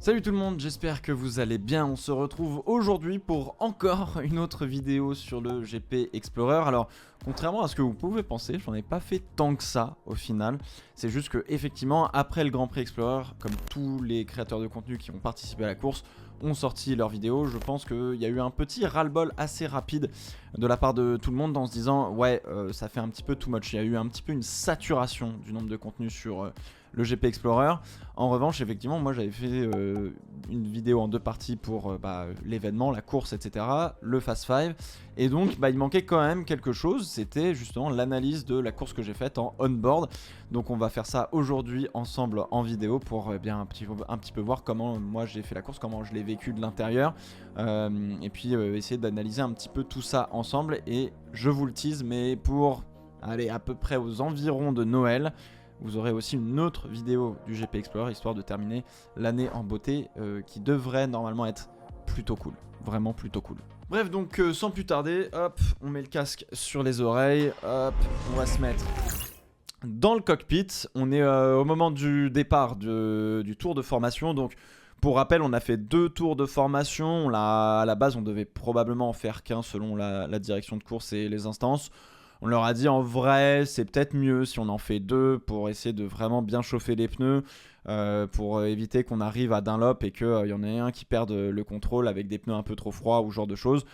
Salut tout le monde, j'espère que vous allez bien. On se retrouve aujourd'hui pour encore une autre vidéo sur le GP Explorer. Alors, contrairement à ce que vous pouvez penser, j'en ai pas fait tant que ça au final. C'est juste que effectivement, après le Grand Prix Explorer, comme tous les créateurs de contenu qui ont participé à la course ont sorti leurs vidéos, je pense qu'il y a eu un petit ras-le-bol assez rapide de la part de tout le monde en se disant ouais, ça fait un petit peu too much. Il y a eu un petit peu une saturation du nombre de contenus sur le GP Explorer. En revanche, effectivement, moi j'avais fait une vidéo en deux parties pour l'événement, la course, etc. Le Fast 5. Et donc, il manquait quand même quelque chose. C'était justement l'analyse de la course que j'ai faite en on-board. Donc, on va faire ça aujourd'hui ensemble en vidéo pour un petit peu voir comment moi j'ai fait la course, comment je l'ai vécu de l'intérieur. Et puis, essayer d'analyser un petit peu tout ça ensemble. Et je vous le tease, mais pour aller à peu près aux environs de Noël, vous aurez aussi une autre vidéo du GP Explorer, histoire de terminer l'année en beauté, qui devrait normalement être plutôt cool. Vraiment plutôt cool. Bref, donc sans plus tarder, hop, on met le casque sur les oreilles, hop, on va se mettre dans le cockpit. On est au moment du départ du tour de formation, donc pour rappel, on a fait 2 tours de formation. À la base, on devait probablement en faire qu'un selon la direction de course et les instances. On leur a dit en vrai, c'est peut-être mieux si on en fait 2 pour essayer de vraiment bien chauffer les pneus, pour éviter qu'on arrive à Dunlop et qu'il y en ait un qui perde le contrôle avec des pneus un peu trop froids ou ce genre de choses.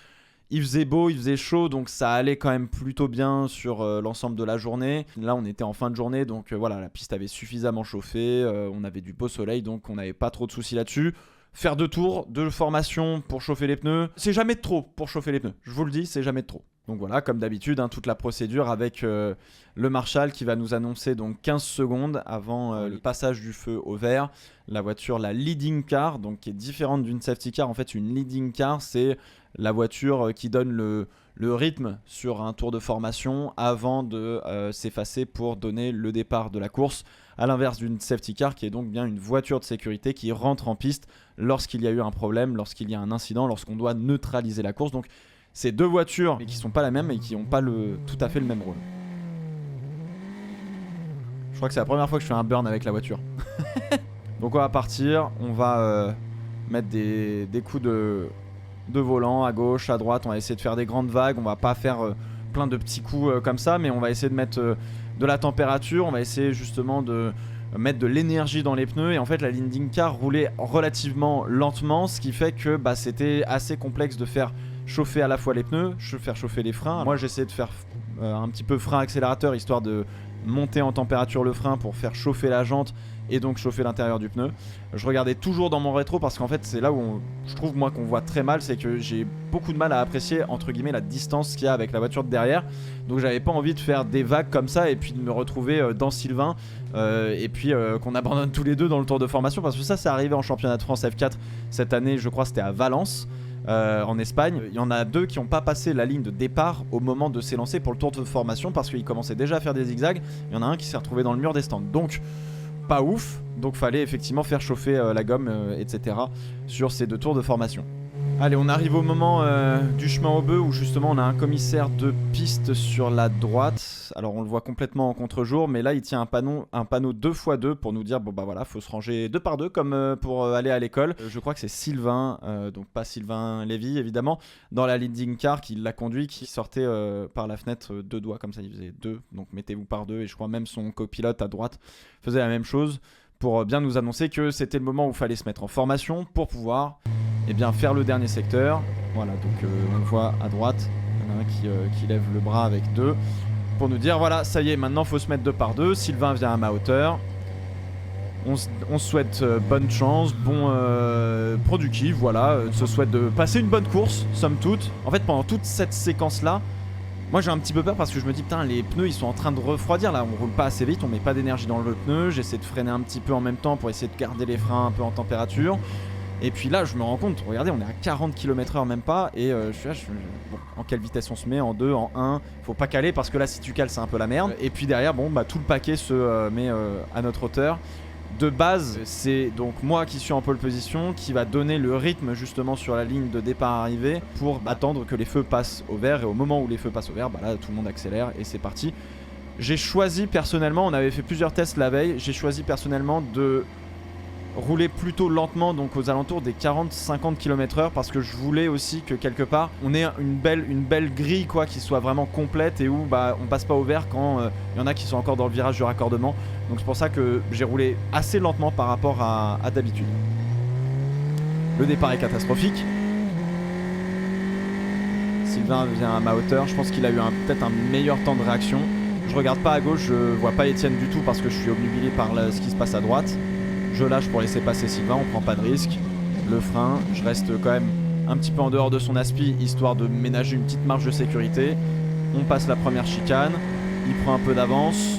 Il faisait beau, il faisait chaud, donc ça allait quand même plutôt bien sur l'ensemble de la journée. Là, on était en fin de journée, donc voilà, la piste avait suffisamment chauffé, on avait du beau soleil, donc on n'avait pas trop de soucis là-dessus. Faire 2 tours de formation pour chauffer les pneus, c'est jamais de trop pour chauffer les pneus. Je vous le dis, c'est jamais de trop. Donc voilà, comme d'habitude, toute la procédure avec le Marshall qui va nous annoncer donc 15 secondes avant le passage du feu au vert. La voiture, la leading car, donc qui est différente d'une safety car. En fait, une leading car, c'est la voiture qui donne le rythme sur un tour de formation avant de s'effacer pour donner le départ de la course. À l'inverse d'une safety car qui est donc bien une voiture de sécurité qui rentre en piste lorsqu'il y a eu un problème, lorsqu'il y a un incident, lorsqu'on doit neutraliser la course. Donc c'est 2 voitures mais qui sont pas la même et qui n'ont pas tout à fait le même rôle. Je crois que c'est la première fois que je fais un burn avec la voiture. Donc on va partir, on va mettre des coups de volant à gauche, à droite. On va essayer de faire des grandes vagues, on va pas faire plein de petits coups comme ça, mais on va essayer de mettre de la température, on va essayer justement de mettre de l'énergie dans les pneus. Et en fait la leading car roulait relativement lentement, ce qui fait que c'était assez complexe de faire chauffer à la fois les pneus, faire chauffer les freins. Moi j'essaie de faire un petit peu frein accélérateur histoire de monter en température le frein pour faire chauffer la jante et donc chauffer l'intérieur du pneu. Je regardais toujours dans mon rétro parce qu'en fait c'est là où je trouve moi qu'on voit très mal, c'est que j'ai beaucoup de mal à apprécier entre guillemets la distance qu'il y a avec la voiture de derrière. Donc j'avais pas envie de faire des vagues comme ça et puis de me retrouver dans Sylvain et puis qu'on abandonne tous les deux dans le tour de formation, parce que ça c'est arrivé en championnat de France F4 cette année, je crois c'était à Valence. En Espagne, il y en a 2 qui n'ont pas passé la ligne de départ au moment de s'élancer pour le tour de formation parce qu'ils commençaient déjà à faire des zigzags. Il y en a un qui s'est retrouvé dans le mur des stands, donc pas ouf. Donc fallait effectivement faire chauffer la gomme, etc. sur ces 2 tours de formation. Allez, on arrive au moment du chemin au bœuf où justement on a un commissaire de piste sur la droite. Alors on le voit complètement en contre-jour, mais là il tient un panneau 2x2 pour nous dire bon bah voilà, faut se ranger 2 par 2 comme pour aller à l'école. Je crois que c'est Sylvain, donc pas Sylvain Lévy évidemment, dans la leading car qui l'a conduit, qui sortait par la fenêtre 2 doigts comme ça, il faisait 2, donc mettez-vous par 2, et je crois même son copilote à droite faisait la même chose pour bien nous annoncer que c'était le moment où il fallait se mettre en formation pour pouvoir faire le dernier secteur. Voilà, donc on le voit à droite, il y en a un qui lève le bras avec 2 pour nous dire voilà, ça y est, maintenant faut se mettre 2 par 2. Sylvain vient à ma hauteur. On se souhaite bonne chance, bon productif, voilà, se souhaite de passer une bonne course, somme toute. En fait, pendant toute cette séquence là, moi j'ai un petit peu peur parce que je me dis putain, les pneus ils sont en train de refroidir là, on roule pas assez vite, on met pas d'énergie dans le pneu, j'essaie de freiner un petit peu en même temps pour essayer de garder les freins un peu en température. Et puis là je me rends compte, regardez, on est à 40 km/h même pas, et je suis là, bon, en quelle vitesse on se met, en 2, en 1, faut pas caler parce que là si tu cales c'est un peu la merde. Et puis derrière tout le paquet se met à notre hauteur. De base, c'est donc moi qui suis en pole position qui va donner le rythme justement sur la ligne de départ-arrivée pour attendre que les feux passent au vert, et au moment où les feux passent au vert, là tout le monde accélère et c'est parti. J'ai choisi personnellement, on avait fait plusieurs tests la veille, j'ai choisi personnellement de rouler plutôt lentement, donc aux alentours des 40-50 km/h, parce que je voulais aussi que quelque part on ait une belle grille quoi, qui soit vraiment complète et où bah, on passe pas au vert quand il y en a qui sont encore dans le virage du raccordement. Donc c'est pour ça que j'ai roulé assez lentement par rapport à d'habitude. Le départ est catastrophique. Sylvain vient à ma hauteur, je pense qu'il a eu peut-être un meilleur temps de réaction. Je regarde pas à gauche, je vois pas Étienne du tout parce que je suis obnubilé par ce qui se passe à droite. Je lâche pour laisser passer Sylvain, on prend pas de risque. Le frein, je reste quand même un petit peu en dehors de son aspi, histoire de ménager une petite marge de sécurité. On passe la première chicane, il prend un peu d'avance.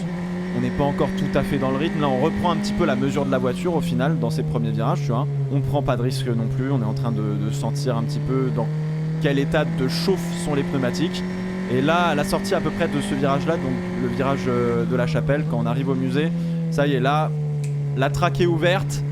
On n'est pas encore tout à fait dans le rythme. Là, on reprend un petit peu la mesure de la voiture au final dans ces premiers virages, tu vois. On ne prend pas de risque non plus. On est en train de sentir un petit peu dans quel état de chauffe sont les pneumatiques. Et là, à la sortie à peu près de ce virage-là, donc le virage de la Chapelle, quand on arrive au musée, ça y est, là, la traque est ouverte.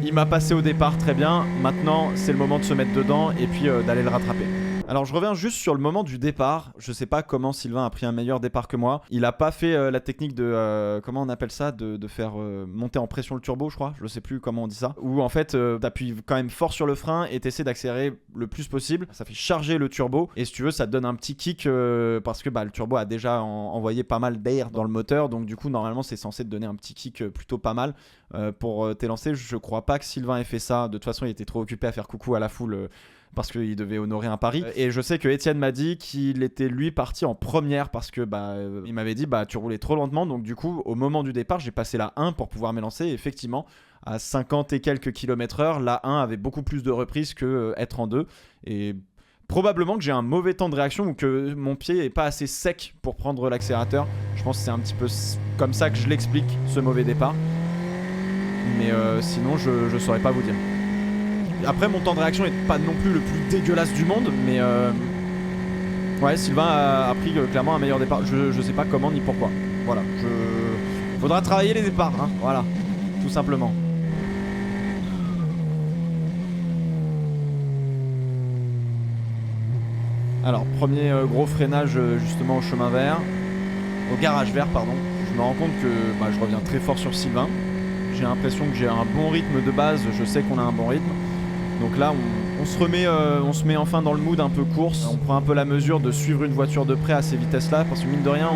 Il m'a passé au départ très bien. Maintenant, c'est le moment de se mettre dedans et puis d'aller le rattraper. Alors je reviens juste sur le moment du départ. Je sais pas comment Sylvain a pris un meilleur départ que moi. Il a pas fait la technique de comment on appelle ça, de faire monter en pression le turbo, je crois. Je sais plus comment on dit ça. Où en fait t'appuies quand même fort sur le frein et t'essaies d'accélérer le plus possible. Ça fait charger le turbo et si tu veux ça te donne un petit kick parce que bah, le turbo a déjà envoyé pas mal d'air dans le moteur. Donc du coup normalement c'est censé te donner un petit kick plutôt pas mal pour t'élancer. Je crois pas que Sylvain ait fait ça. De toute façon il était trop occupé à faire coucou à la foule. Parce qu'il devait honorer un pari. Et je sais que Étienne m'a dit qu'il était lui parti en première parce que bah, il m'avait dit bah tu roulais trop lentement. Donc du coup au moment du départ j'ai passé la 1 pour pouvoir m'élancer. Et effectivement à 50 et quelques km/h la 1 avait beaucoup plus de reprises que être en 2. Et probablement que j'ai un mauvais temps de réaction ou que mon pied est pas assez sec pour prendre l'accélérateur. Je pense que c'est un petit peu comme ça que je l'explique ce mauvais départ. Mais sinon je saurais pas vous dire. Après mon temps de réaction n'est pas non plus le plus dégueulasse du monde, mais ouais, Sylvain a pris clairement un meilleur départ. Je sais pas comment ni pourquoi. Voilà, faudra travailler les départs, hein, voilà, tout simplement. Alors premier gros freinage justement au chemin vert, au garage vert pardon. Je me rends compte que bah, je reviens très fort sur Sylvain. J'ai l'impression que j'ai un bon rythme de base, je sais qu'on a un bon rythme. Donc là on se met enfin dans le mood un peu course. On prend un peu la mesure de suivre une voiture de près à ces vitesses là. Parce que mine de rien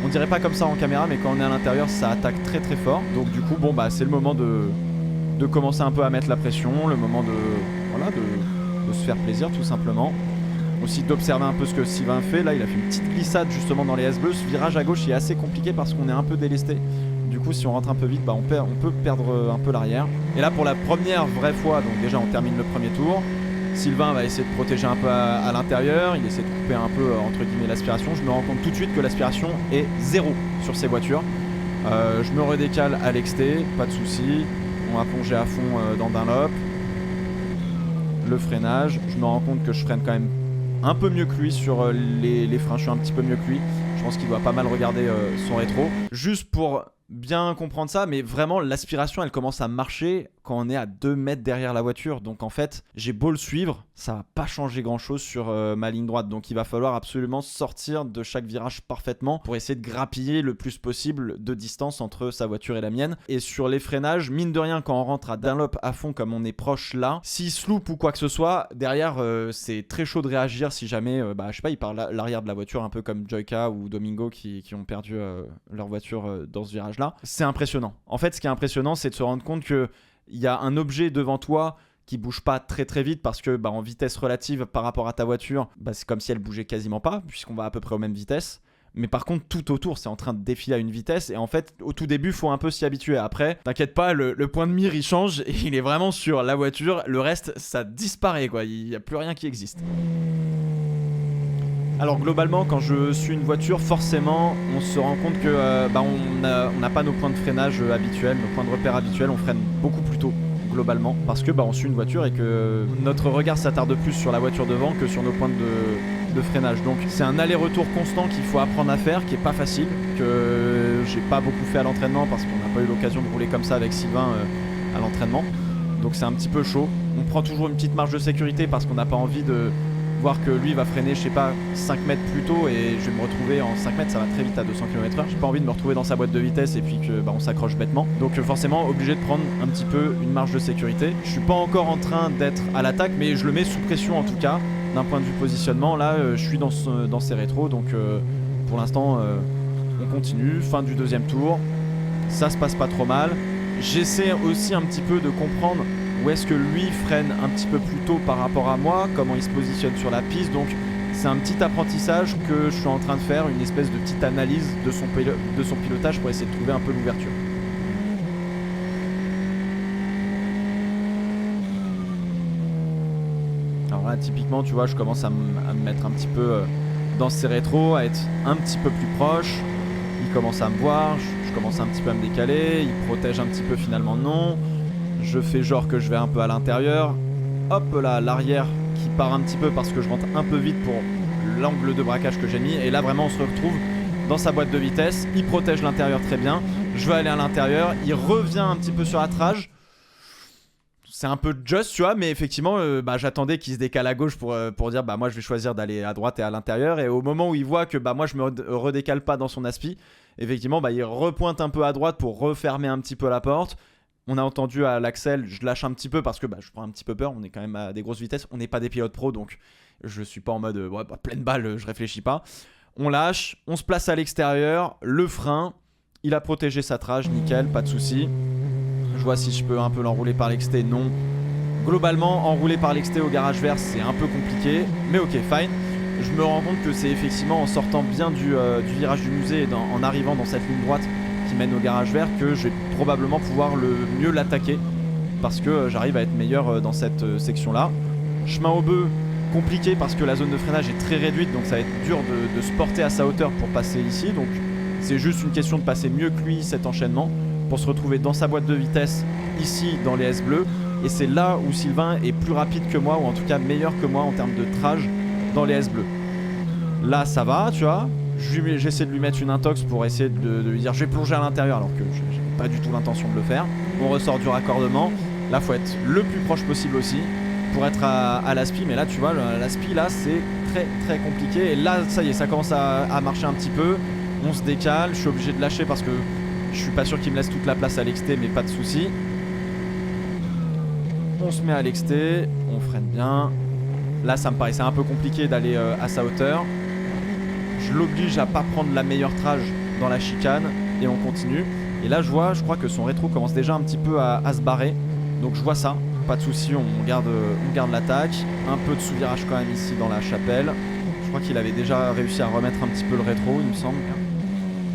on dirait pas comme ça en caméra, mais quand on est à l'intérieur ça attaque très très fort. Donc du coup bon bah c'est le moment de commencer un peu à mettre la pression. Le moment de se faire plaisir tout simplement. Aussi d'observer un peu ce que Sylvain fait. Là il a fait une petite glissade justement dans les S-Bleus. Ce virage à gauche est assez compliqué parce qu'on est un peu délesté. Du coup si on rentre un peu vite bah, on peut perdre un peu l'arrière. Et là pour la première vraie fois, donc déjà on termine le premier tour. Sylvain va essayer de protéger un peu à l'intérieur. Il essaie de couper un peu entre guillemets l'aspiration. Je me rends compte tout de suite que l'aspiration est 0 sur ces voitures. Je me redécale à l'exté, pas de souci. On va plonger à fond dans Dunlop. Le freinage, je me rends compte que je freine quand même un peu mieux que lui sur les freins. Je suis un petit peu mieux que lui. Je pense qu'il doit pas mal regarder son rétro. Juste pour bien comprendre ça, mais vraiment l'aspiration elle commence à marcher quand on est à 2 mètres derrière la voiture. Donc en fait j'ai beau le suivre, ça va pas changer grand chose sur ma ligne droite. Donc il va falloir absolument sortir de chaque virage parfaitement pour essayer de grappiller le plus possible de distance entre sa voiture et la mienne. Et sur les freinages, mine de rien, quand on rentre à Dunlop à fond comme on est proche là, s'il se loupe ou quoi que ce soit, derrière c'est très chaud de réagir si jamais je sais pas, il part l'arrière de la voiture, un peu comme Joyka ou Domingo qui ont perdu leur voiture dans ce virage là. C'est impressionnant. En fait ce qui est impressionnant c'est de se rendre compte que il y a un objet devant toi qui bouge pas très très vite parce que en vitesse relative par rapport à ta voiture, c'est comme si elle bougeait quasiment pas puisqu'on va à peu près aux mêmes vitesses. Mais par contre tout autour c'est en train de défiler à une vitesse et en fait au tout début faut un peu s'y habituer. Après t'inquiète pas, le point de mire il change et il est vraiment sur la voiture. Le reste ça disparaît quoi, il n'y a plus rien qui existe. Alors globalement quand je suis une voiture forcément on se rend compte que on n'a pas nos points de freinage habituels, nos points de repère habituels, on freine beaucoup plus tôt globalement parce que on suit une voiture et que notre regard s'attarde plus sur la voiture devant que sur nos points de freinage. Donc c'est un aller-retour constant qu'il faut apprendre à faire, qui est pas facile, que j'ai pas beaucoup fait à l'entraînement parce qu'on n'a pas eu l'occasion de rouler comme ça avec Sylvain à l'entraînement. Donc c'est un petit peu chaud. On prend toujours une petite marge de sécurité parce qu'on n'a pas envie de voir que lui va freiner, je sais pas, 5 mètres plus tôt et je vais me retrouver en 5 mètres, ça va très vite à 200 km/h. J'ai pas envie de me retrouver dans sa boîte de vitesse et puis que on s'accroche bêtement. Donc forcément obligé de prendre un petit peu une marge de sécurité. Je suis pas encore en train d'être à l'attaque, mais je le mets sous pression en tout cas. D'un point de vue positionnement, là je suis dans ces rétros, donc pour l'instant on continue. Fin du deuxième tour, ça se passe pas trop mal. J'essaie aussi un petit peu de comprendre où est-ce que lui freine un petit peu plus tôt par rapport à moi, comment il se positionne sur la piste. Donc c'est un petit apprentissage que je suis en train de faire, une espèce de petite analyse de son pilotage pour essayer de trouver un peu l'ouverture. Alors là typiquement tu vois, je commence à me mettre un petit peu dans ses rétros, à être un petit peu plus proche. Il commence à me voir, je commence un petit peu à me décaler, il protège un petit peu, finalement non. Je fais genre que je vais un peu à l'intérieur. Hop là, l'arrière qui part un petit peu parce que je rentre un peu vite pour l'angle de braquage que j'ai mis. Et là vraiment on se retrouve dans sa boîte de vitesse. Il protège l'intérieur très bien. Je vais aller à l'intérieur. Il revient un petit peu sur la trage. C'est un peu just, tu vois, mais effectivement, j'attendais qu'il se décale à gauche pour dire moi je vais choisir d'aller à droite et à l'intérieur. Et au moment où il voit que moi je me redécale pas dans son aspi, effectivement il repointe un peu à droite pour refermer un petit peu la porte. On a entendu à l'axel, je lâche un petit peu parce que je prends un petit peu peur. On est quand même à des grosses vitesses. On n'est pas des pilotes pro, donc je suis pas en mode pleine balle, je réfléchis pas. On lâche, on se place à l'extérieur, le frein. Il a protégé sa trage, nickel, pas de souci. Je vois si je peux un peu l'enrouler par l'exté, non. Globalement, enrouler par l'exté au garage vert, c'est un peu compliqué, mais ok, fine. Je me rends compte que c'est effectivement en sortant bien du virage du musée et en arrivant dans cette ligne droite qui mène au garage vert que je vais probablement pouvoir le mieux l'attaquer parce que j'arrive à être meilleur dans cette section là. Chemin au bœuf, compliqué parce que la zone de freinage est très réduite, donc ça va être dur de se porter à sa hauteur pour passer ici. Donc c'est juste une question de passer mieux que lui cet enchaînement pour se retrouver dans sa boîte de vitesse ici dans les S bleus. Et c'est là où Sylvain est plus rapide que moi, ou en tout cas meilleur que moi en termes de trage dans les S bleus. Là ça va, tu vois. J'essaie de lui mettre une intox pour essayer de lui dire je vais plonger à l'intérieur alors que j'ai pas du tout l'intention de le faire. On ressort du raccordement. Là faut être le plus proche possible aussi pour être à l'aspi. Mais là tu vois, l'aspi là c'est très très compliqué. Et là ça y est, ça commence à marcher un petit peu. On se décale, je suis obligé de lâcher parce que je suis pas sûr qu'il me laisse toute la place à l'exté, mais pas de souci. On se met à l'exté, on freine bien. Là ça me paraissait un peu compliqué d'aller à sa hauteur. Je l'oblige à pas prendre la meilleure trage dans la chicane et on continue. Et là je crois que son rétro commence déjà un petit peu à se barrer. Donc je vois ça, pas de souci, on garde l'attaque. Un peu de sous-virage quand même ici dans la chapelle. Je crois qu'il avait déjà réussi à remettre un petit peu le rétro, il me semble.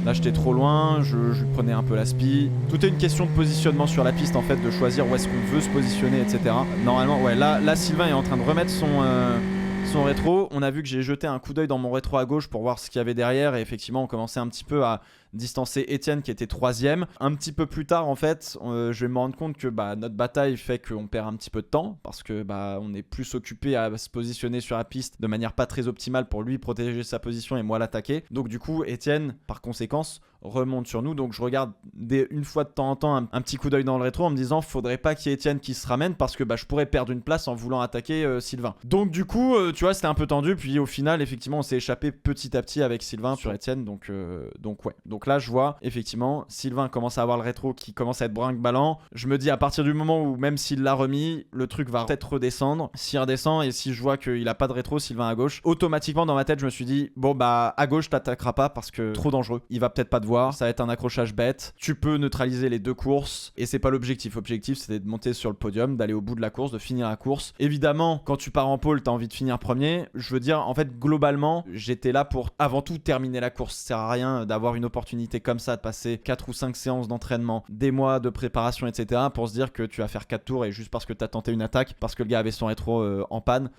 Là j'étais trop loin, je lui prenais un peu l'aspi. Tout est une question de positionnement sur la piste en fait, de choisir où est-ce qu'on veut se positionner, etc. Normalement, ouais, là Sylvain est en train de remettre son rétro. On a vu que j'ai jeté un coup d'œil dans mon rétro à gauche pour voir ce qu'il y avait derrière. Et effectivement, on commençait un petit peu à distancer Étienne qui était 3ème. Un petit peu plus tard, en fait, je vais me rendre compte que notre bataille fait qu'on perd un petit peu de temps parce que on est plus occupé à se positionner sur la piste de manière pas très optimale pour lui protéger sa position et moi l'attaquer. Donc du coup, Étienne, par conséquence, remonte sur nous. Donc je regarde une fois de temps en temps un petit coup d'œil dans le rétro en me disant faudrait pas qu'il y ait Étienne qui se ramène parce que je pourrais perdre une place en voulant attaquer Sylvain. Donc du coup, tu vois, c'était un peu tendu. Puis au final, effectivement, on s'est échappé petit à petit avec Sylvain sur Étienne. Donc ouais. Donc là, je vois effectivement Sylvain commence à avoir le rétro qui commence à être brinque-ballant. Je me dis à partir du moment où même s'il l'a remis, le truc va peut-être redescendre. S'il redescend et si je vois qu'il a pas de rétro, Sylvain à gauche, automatiquement dans ma tête, je me suis dit bon à gauche t'attaqueras pas parce que trop dangereux. Il va peut-être pas te voir, ça va être un accrochage bête. Tu peux neutraliser les deux courses et c'est pas l'objectif. L'objectif c'était de monter sur le podium, d'aller au bout de la course, de finir la course. Évidemment, quand tu pars en pole, t'as envie de finir premier. Je veux dire, en fait, globalement, j'étais là pour avant tout terminer la course. Ça sert à rien d'avoir une opportunité comme ça, de passer 4 ou 5 séances d'entraînement, des mois de préparation, etc. pour se dire que tu vas faire 4 tours et juste parce que t'as tenté une attaque, parce que le gars avait son rétro en panne,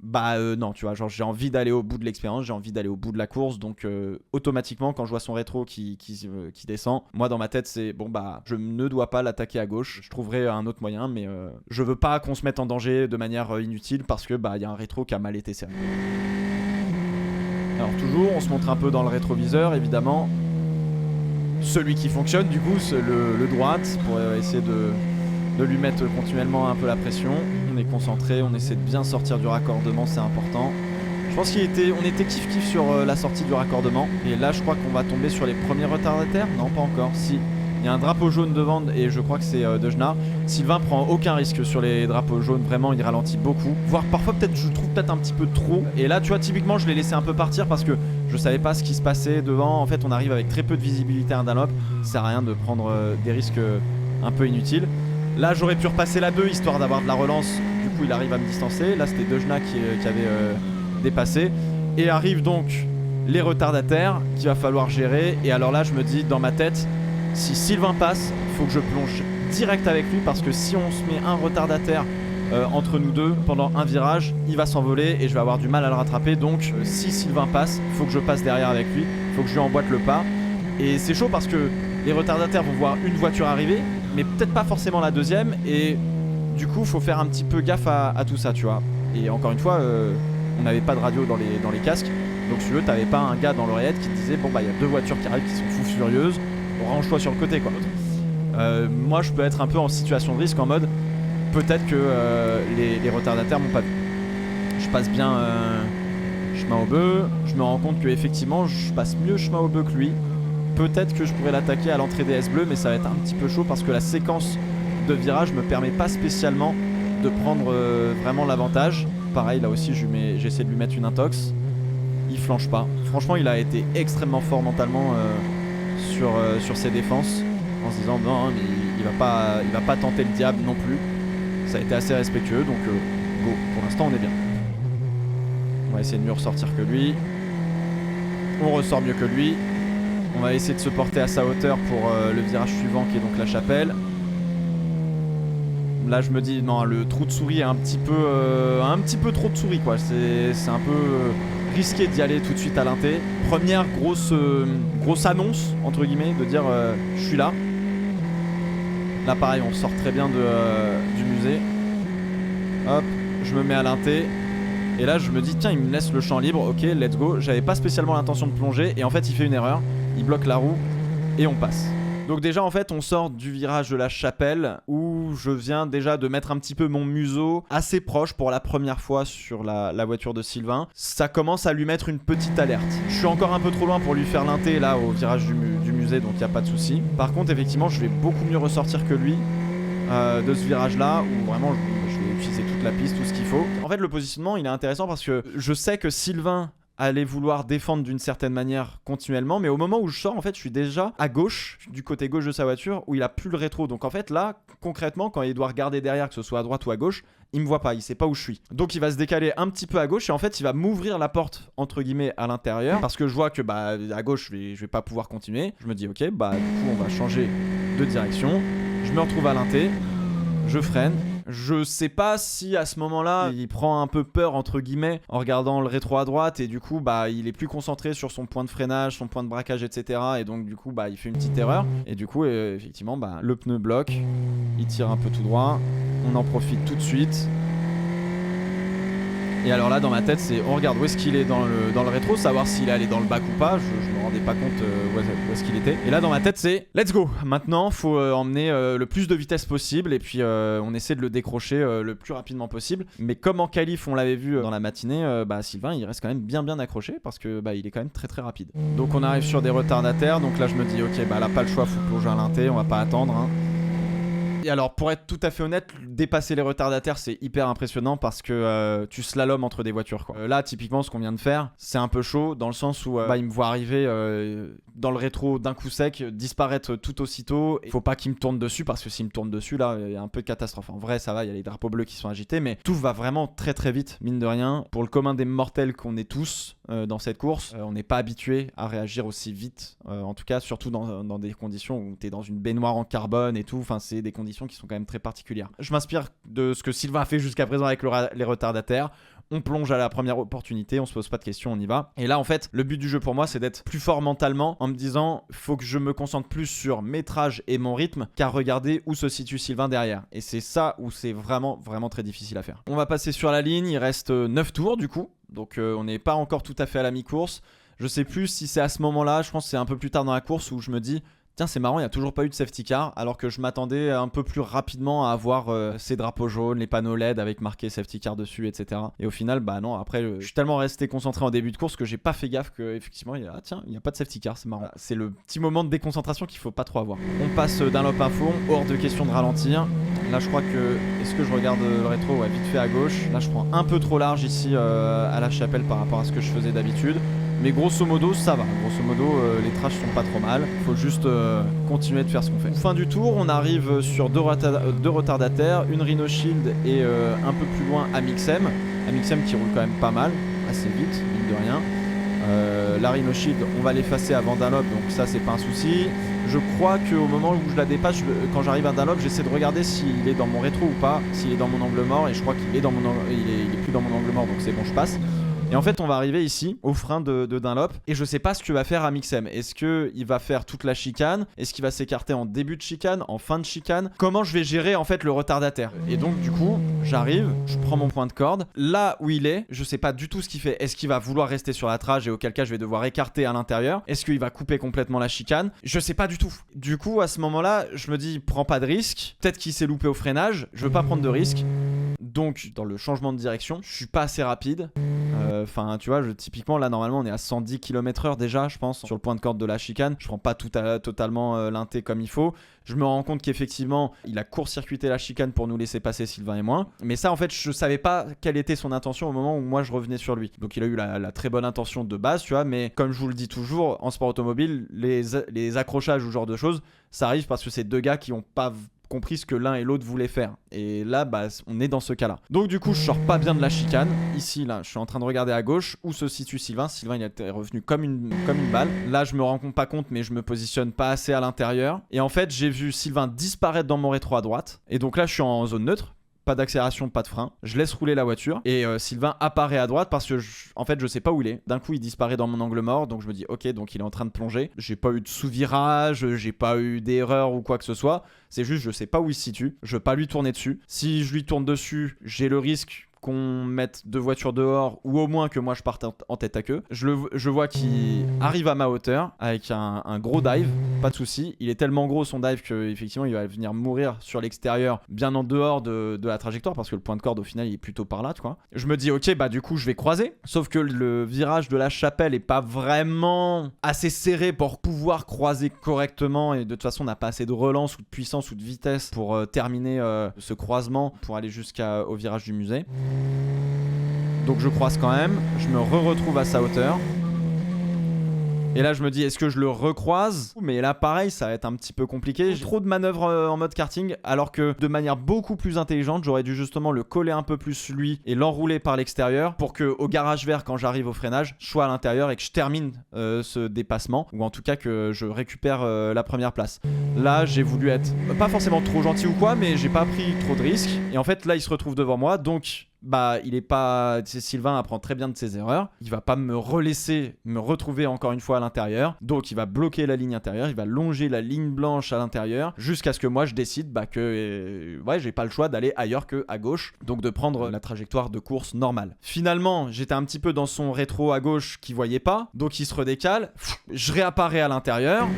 non, tu vois, genre j'ai envie d'aller au bout de l'expérience, j'ai envie d'aller au bout de la course, donc automatiquement quand je vois son rétro qui descend, moi dans ma tête c'est je ne dois pas l'attaquer à gauche, je trouverai un autre moyen, mais je veux pas qu'on se mette en danger de manière inutile parce que y a un rétro qui a mal été servi. Alors toujours, on se montre un peu dans le rétroviseur évidemment. Celui qui fonctionne du coup, c'est le droite pour essayer de lui mettre continuellement un peu la pression. On est concentré, on essaie de bien sortir du raccordement, c'est important. Je pense qu'on était kiff-kiff sur la sortie du raccordement. Et là, je crois qu'on va tomber sur les premiers retardataires. Non, pas encore. Si. Il y a un drapeau jaune devant et je crois que c'est Dejnar. Sylvain prend aucun risque sur les drapeaux jaunes, vraiment il ralentit beaucoup. Voire parfois peut-être je trouve peut-être un petit peu trop. Et là tu vois typiquement je l'ai laissé un peu partir parce que je savais pas ce qui se passait devant. En fait on arrive avec très peu de visibilité à un Dunlop. Ça sert à rien de prendre des risques un peu inutiles. Là j'aurais pu repasser la 2 histoire d'avoir de la relance. Du coup il arrive à me distancer. Là c'était Dejnar qui avait dépassé. Et arrivent donc les retardataires qu'il va falloir gérer. Et alors là je me dis dans ma tête, si Sylvain passe, faut que je plonge direct avec lui parce que si on se met un retardataire entre nous deux pendant un virage, il va s'envoler et je vais avoir du mal à le rattraper. Donc si Sylvain passe, faut que je passe derrière avec lui, faut que je lui emboîte le pas. Et c'est chaud parce que les retardataires vont voir une voiture arriver, mais peut-être pas forcément la deuxième. Et du coup, faut faire un petit peu gaffe à tout ça, tu vois. Et encore une fois, on n'avait pas de radio dans les casques. Donc si tu veux, t'avais pas un gars dans l'oreillette qui te disait bon bah il y a 2 voitures qui arrivent qui sont fous furieuses. Range-toi sur le côté quoi. Moi je peux être un peu en situation de risque en mode peut-être que les retardataires m'ont pas vu. Je passe bien chemin au bœuf, je me rends compte que effectivement je passe mieux chemin au bœuf que lui. Peut-être que je pourrais l'attaquer à l'entrée des S bleus mais ça va être un petit peu chaud parce que la séquence de virage me permet pas spécialement de prendre vraiment l'avantage. Pareil là aussi j'essaie de lui mettre une intox. Il flanche pas. Franchement il a été extrêmement fort mentalement sur ses défenses en se disant non mais il va pas tenter le diable non plus. Ça a été assez respectueux donc go, pour l'instant on est bien. On va essayer de mieux ressortir que lui. On ressort mieux que lui. On va essayer de se porter à sa hauteur pour le virage suivant qui est donc la chapelle. Là je me dis non le trou de souris est un petit peu trop de souris quoi. C'est un peu risqué d'y aller tout de suite à l'inté. Première grosse annonce entre guillemets de dire je suis là. Là pareil on sort très bien du musée. Hop, je me mets à l'inté. Et là je me dis tiens il me laisse le champ libre, ok let's go. J'avais pas spécialement l'intention de plonger et en fait il fait une erreur. Il bloque la roue et on passe. Donc déjà en fait on sort du virage de la chapelle où je viens déjà de mettre un petit peu mon museau assez proche pour la première fois sur la voiture de Sylvain. Ça commence à lui mettre une petite alerte. Je suis encore un peu trop loin pour lui faire l'inté là au virage du musée donc il n'y a pas de souci. Par contre effectivement je vais beaucoup mieux ressortir que lui de ce virage là où vraiment je vais utiliser toute la piste, tout ce qu'il faut. En fait le positionnement il est intéressant parce que je sais que Sylvain aller vouloir défendre d'une certaine manière continuellement, mais au moment où je sors en fait je suis déjà à gauche, du côté gauche de sa voiture où il a plus le rétro, donc en fait là concrètement quand il doit regarder derrière que ce soit à droite ou à gauche il me voit pas, il sait pas où je suis, donc il va se décaler un petit peu à gauche et en fait il va m'ouvrir la porte entre guillemets à l'intérieur parce que je vois que bah à gauche je vais pas pouvoir continuer. Je me dis ok bah du coup on va changer de direction, je me retrouve à l'inté, je freine. Je sais pas si à ce moment-là il prend un peu peur entre guillemets en regardant le rétro à droite et du coup bah il est plus concentré sur son point de freinage, son point de braquage etc. Et donc du coup bah il fait une petite erreur et du coup effectivement bah le pneu bloque, il tire un peu tout droit, on en profite tout de suite. Et alors là dans ma tête c'est on regarde où est-ce qu'il est dans le rétro, savoir s'il est allé dans le bac ou pas, je me rendais pas compte où est-ce qu'il était. Et là dans ma tête c'est let's go, maintenant faut emmener le plus de vitesse possible et puis on essaie de le décrocher le plus rapidement possible. Mais comme en qualif on l'avait vu dans la matinée, bah Sylvain il reste quand même bien accroché parce que bah il est quand même très rapide. Donc on arrive sur des retardataires, donc là je me dis ok bah là pas le choix, faut plonger à l'inté, on va pas attendre hein. Et alors pour être tout à fait honnête, dépasser les retardataires c'est hyper impressionnant parce que tu slalomes entre des voitures quoi. Là typiquement ce qu'on vient de faire c'est un peu chaud dans le sens où bah, il me voit arriver dans le rétro d'un coup sec, disparaître tout aussitôt. Il faut pas qu'il me tourne dessus parce que s'il me tourne dessus là il y a un peu de catastrophe. En vrai ça va, il y a les drapeaux bleus qui sont agités mais tout va vraiment très vite mine de rien. Pour le commun des mortels qu'on est tous dans cette course, on n'est pas habitué à réagir aussi vite, en tout cas surtout dans des conditions où t'es dans une baignoire en carbone et tout, enfin c'est des conditions qui sont quand même très particulières. Je m'inspire de ce que Sylvain a fait jusqu'à présent avec les retardataires. On plonge à la première opportunité, on se pose pas de questions, on y va. Et là en fait le but du jeu pour moi c'est d'être plus fort mentalement en me disant faut que je me concentre plus sur mes trages et mon rythme qu'à regarder où se situe Sylvain derrière. Et c'est ça où c'est vraiment très difficile à faire. On va passer sur la ligne, il reste 9 tours du coup. Donc on n'est pas encore tout à fait à la mi-course. Je sais plus si c'est à ce moment-là, je pense que c'est un peu plus tard dans la course où je me dis tiens c'est marrant, il n'y a toujours pas eu de safety car, alors que je m'attendais un peu plus rapidement à avoir ces drapeaux jaunes, les panneaux LED avec marqué safety car dessus, etc. Et au final, bah non, après je suis tellement resté concentré en début de course que j'ai pas fait gaffe que effectivement il n'y a pas de safety car, c'est marrant. C'est le petit moment de déconcentration qu'il faut pas trop avoir. On passe Dunlop Info, hors de question de ralentir. Là je crois que, est-ce que je regarde le rétro, ouais, vite fait à gauche. Là je prends un peu trop large ici à la chapelle par rapport à ce que je faisais d'habitude. Mais grosso modo ça va, grosso modo les trashs sont pas trop mal, faut juste continuer de faire ce qu'on fait. Fin du tour, on arrive sur deux retardataires, une Rhino Shield et un peu plus loin Amixem. Amixem qui roule quand même pas mal, assez vite, mine de rien. La Rhino Shield, on va l'effacer avant Dunlop, donc ça c'est pas un souci. Je crois qu'au moment où je la dépasse, quand j'arrive à Dunlop, j'essaie de regarder s'il est dans mon rétro ou pas, s'il est dans mon angle mort, et je crois qu'il est dans mon il est plus dans mon angle mort, donc c'est bon, je passe. Et en fait on va arriver ici au frein de Dunlop et je sais pas ce que va faire Amixem. Est-ce qu'il va faire toute la chicane? Est-ce qu'il va s'écarter en début de chicane, en fin de chicane? Comment je vais gérer en fait le retardataire? Et donc du coup j'arrive, je prends mon point de corde, là où il est, je sais pas du tout ce qu'il fait. Est-ce qu'il va vouloir rester sur la trage et auquel cas je vais devoir écarter à l'intérieur? Est-ce qu'il va couper complètement la chicane? Je sais pas du tout. Du coup à ce moment là je me dis prends pas de risque, peut-être qu'il s'est loupé au freinage, je veux pas prendre de risque. Donc dans le changement de direction, je suis pas assez rapide. Enfin tu vois, typiquement là normalement on est à 110 km/h déjà je pense sur le point de corde de la chicane. Je prends pas totalement l'inté comme il faut. Je me rends compte qu'effectivement il a court-circuité la chicane pour nous laisser passer Sylvain et moi. Mais ça en fait je savais pas quelle était son intention au moment où moi je revenais sur lui. Donc il a eu la très bonne intention de base tu vois. Mais comme je vous le dis toujours en sport automobile, les accrochages ou ce genre de choses ça arrive parce que c'est deux gars qui ont pas compris ce que l'un et l'autre voulaient faire. Et là, bah, on est dans ce cas-là. Donc du coup, je sors pas bien de la chicane. Ici, là, je suis en train de regarder à gauche où se situe Sylvain. Sylvain, il est revenu comme une balle. Là, je me rends pas compte, mais je me positionne pas assez à l'intérieur. Et en fait, j'ai vu Sylvain disparaître dans mon rétro à droite. Et donc là, je suis en zone neutre. Pas d'accélération, pas de frein. Je laisse rouler la voiture et Sylvain apparaît à droite parce que en fait je sais pas où il est. D'un coup il disparaît dans mon angle mort, donc je me dis ok, donc il est en train de plonger. J'ai pas eu de sous-virage, j'ai pas eu d'erreur ou quoi que ce soit. C'est juste je sais pas où il se situe. Je veux pas lui tourner dessus. Si je lui tourne dessus, j'ai le risque qu'on mette deux voitures dehors ou au moins que moi je parte en tête à queue. Je vois qu'il arrive à ma hauteur avec un gros dive, pas de souci. Il est tellement gros son dive qu'effectivement il va venir mourir sur l'extérieur, bien en dehors de la trajectoire parce que le point de corde au final il est plutôt par là, tu vois. Je me dis ok, bah du coup je vais croiser. Sauf que le virage de la chapelle est pas vraiment assez serré pour pouvoir croiser correctement et de toute façon on n'a pas assez de relance ou de puissance ou de vitesse pour terminer ce croisement pour aller jusqu'au virage du musée. Donc je croise quand même, je me retrouve à sa hauteur. Et là je me dis est-ce que je le recroise? Mais là pareil ça va être un petit peu compliqué. J'ai trop de manœuvres en mode karting alors que de manière beaucoup plus intelligente j'aurais dû justement le coller un peu plus lui et l'enrouler par l'extérieur pour que au garage vert quand j'arrive au freinage je sois à l'intérieur et que je termine ce dépassement ou en tout cas que je récupère la première place. Là j'ai voulu être pas forcément trop gentil ou quoi mais j'ai pas pris trop de risques et en fait là il se retrouve devant moi donc bah il est pas, Sylvain apprend très bien de ses erreurs, il va pas me relaisser me retrouver encore une fois à l'intérieur, donc il va bloquer la ligne intérieure, il va longer la ligne blanche à l'intérieur jusqu'à ce que moi je décide bah que ouais j'ai pas le choix d'aller ailleurs que à gauche, donc de prendre la trajectoire de course normale. Finalement j'étais un petit peu dans son rétro à gauche qui voyait pas, donc il se redécale, je réapparais à l'intérieur.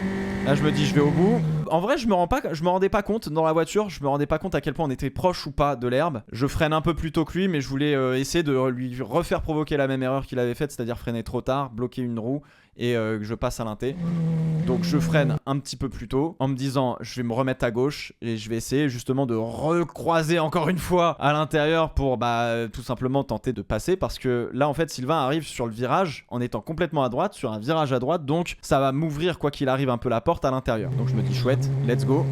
Là je me dis je vais au bout. En vrai je me rendais pas compte dans la voiture, je me rendais pas compte à quel point on était proche ou pas de l'herbe. Je freine un peu plus tôt que lui mais je voulais essayer de lui refaire provoquer la même erreur qu'il avait faite, c'est-à-dire freiner trop tard, bloquer une roue et que je passe à l'inté. Donc je freine un petit peu plus tôt en me disant je vais me remettre à gauche et je vais essayer justement de recroiser encore une fois à l'intérieur pour bah tout simplement tenter de passer parce que là en fait Sylvain arrive sur le virage en étant complètement à droite, sur un virage à droite, donc ça va m'ouvrir quoi qu'il arrive un peu la porte à l'intérieur. Donc je me dis chouette, let's go.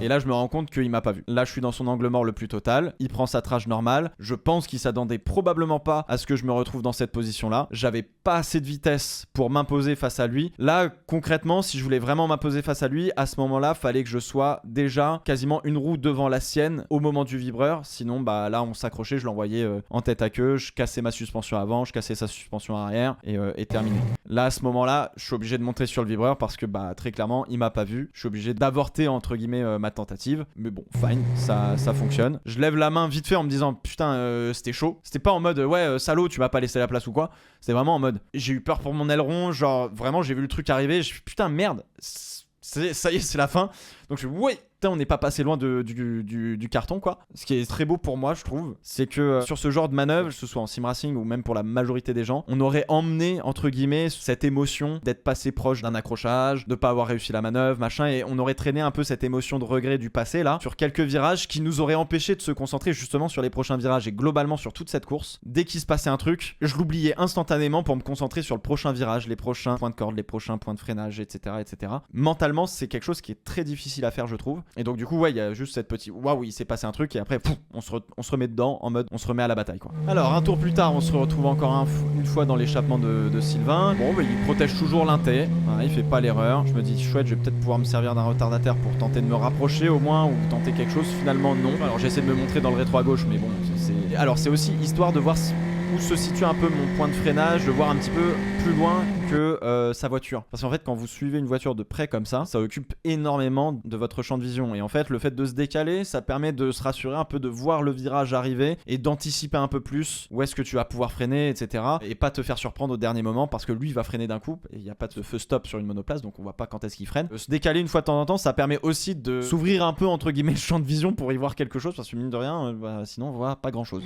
Et là je me rends compte qu'il m'a pas vu. Là je suis dans son angle mort le plus total. Il prend sa trage normale. Je pense qu'il s'attendait probablement pas à ce que je me retrouve dans cette position là. J'avais pas assez de vitesse pour m'imposer face à lui. Là concrètement si je voulais vraiment m'imposer face à lui, à ce moment là fallait que je sois déjà quasiment une roue devant la sienne au moment du vibreur. Sinon bah là on s'accrochait, je l'envoyais en tête à queue. Je cassais ma suspension avant, je cassais sa suspension arrière et terminé. Là à ce moment là je suis obligé de monter sur le vibreur parce que bah très clairement il m'a pas vu. Je suis obligé d'avorter entre guillemets ma tentative, mais bon fine, ça fonctionne. Je lève la main vite fait en me disant putain c'était chaud. C'était pas en mode ouais salaud tu m'as pas laissé la place ou quoi. C'était vraiment en mode j'ai eu peur pour mon aileron, genre vraiment j'ai vu le truc arriver, putain merde ça y est, c'est la fin. Donc je ouais, putain, on n'est pas passé loin du carton quoi. Ce qui est très beau pour moi, je trouve, c'est que sur ce genre de manœuvre, que ce soit en sim racing ou même pour la majorité des gens, on aurait emmené entre guillemets cette émotion d'être passé proche d'un accrochage, de pas avoir réussi la manœuvre, machin, et on aurait traîné un peu cette émotion de regret du passé là sur quelques virages qui nous auraient empêché de se concentrer justement sur les prochains virages et globalement sur toute cette course. Dès qu'il se passait un truc, je l'oubliais instantanément pour me concentrer sur le prochain virage, les prochains points de corde, les prochains points de freinage, etc., etc. Mentalement, c'est quelque chose qui est très difficile à faire, je trouve. Et donc du coup, ouais, il y a juste cette petite waouh, il s'est passé un truc et après, pouf, on se remet dedans en mode on se remet à la bataille quoi. Alors un tour plus tard, on se retrouve encore une fois dans l'échappement de Sylvain. Bon, bah, il protège toujours l'inté, voilà, il fait pas l'erreur. Je me dis chouette, je vais peut-être pouvoir me servir d'un retardataire pour tenter de me rapprocher au moins ou tenter quelque chose. Finalement non. Alors j'essaie de me montrer dans le rétro à gauche, mais bon, alors c'est aussi histoire de voir où se situe un peu mon point de freinage, de voir un petit peu plus loin que sa voiture. Parce qu'en fait, quand vous suivez une voiture de près comme ça occupe énormément de votre champ de vision. Et en fait, le fait de se décaler, ça permet de se rassurer un peu, de voir le virage arriver et d'anticiper un peu plus où est-ce que tu vas pouvoir freiner, etc. Et pas te faire surprendre au dernier moment parce que lui, il va freiner d'un coup et il n'y a pas de feu stop sur une monoplace, donc on voit pas quand est-ce qu'il freine. Se décaler une fois de temps en temps, ça permet aussi de s'ouvrir un peu, entre guillemets, le champ de vision pour y voir quelque chose, parce que mine de rien, sinon on voit pas grand-chose.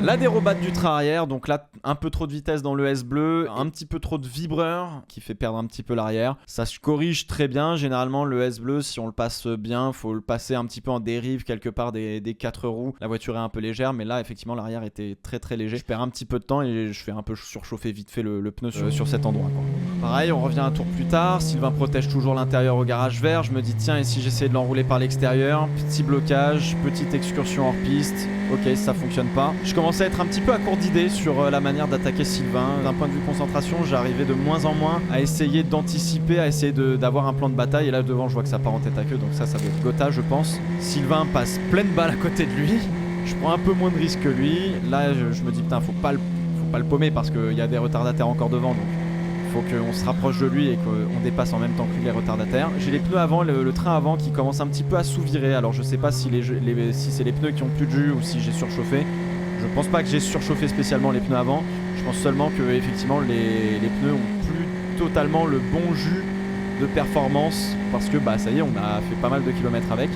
La dérobade du train arrière, donc là un peu trop de vitesse dans le S bleu, un petit peu trop de vibreur qui fait perdre un petit peu l'arrière. Ça se corrige très bien, généralement le S bleu si on le passe bien, faut le passer un petit peu en dérive quelque part des 4 roues. La voiture est un peu légère mais là effectivement l'arrière était très très léger. Je perds un petit peu de temps et je fais un peu surchauffer vite fait le pneu sur cet endroit quoi. Pareil, on revient un tour plus tard, Sylvain protège toujours l'intérieur au garage vert. Je me dis tiens, et si j'essayais de l'enrouler par l'extérieur, petit blocage, petite excursion hors piste. Ok, ça fonctionne pas. Je commençais à être un petit peu à court d'idées sur la manière d'attaquer Sylvain. D'un point de vue concentration, j'arrivais de moins en moins à essayer d'anticiper, à essayer d'avoir un plan de bataille. Et là devant, je vois que ça part en tête à queue, donc ça doit être Gotha, je pense. Sylvain passe pleine balle à côté de lui. Je prends un peu moins de risques que lui. Là, je me dis putain, faut pas le paumer parce qu'il y a des retardataires encore devant, donc faut qu'on se rapproche de lui et qu'on dépasse en même temps que lui les retardataires. J'ai les pneus avant, le train avant qui commence un petit peu à sous-virer. Alors je sais pas si c'est les pneus qui ont plus de jus ou si j'ai surchauffé. Je pense pas que j'ai surchauffé spécialement les pneus avant. Je pense seulement que effectivement les pneus ont plus totalement le bon jus de performance parce que bah ça y est, on a fait pas mal de kilomètres avec.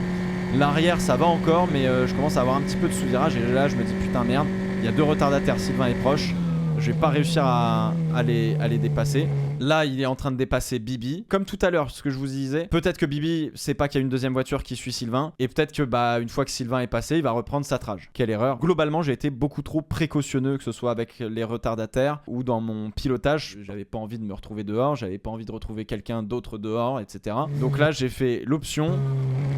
L'arrière ça va encore, mais je commence à avoir un petit peu de sous-virage et là je me dis putain merde, il y a 2 retardataires, Sylvain est proche. Je vais pas réussir à les dépasser. Là, il est en train de dépasser Bibi. Comme tout à l'heure, ce que je vous disais, peut-être que Bibi sait pas qu'il y a une deuxième voiture qui suit Sylvain. Et peut-être que bah une fois que Sylvain est passé, il va reprendre sa trage. Quelle erreur. Globalement, j'ai été beaucoup trop précautionneux, que ce soit avec les retardataires ou dans mon pilotage. J'avais pas envie de me retrouver dehors, j'avais pas envie de retrouver quelqu'un d'autre dehors, etc. Donc là, j'ai fait l'option.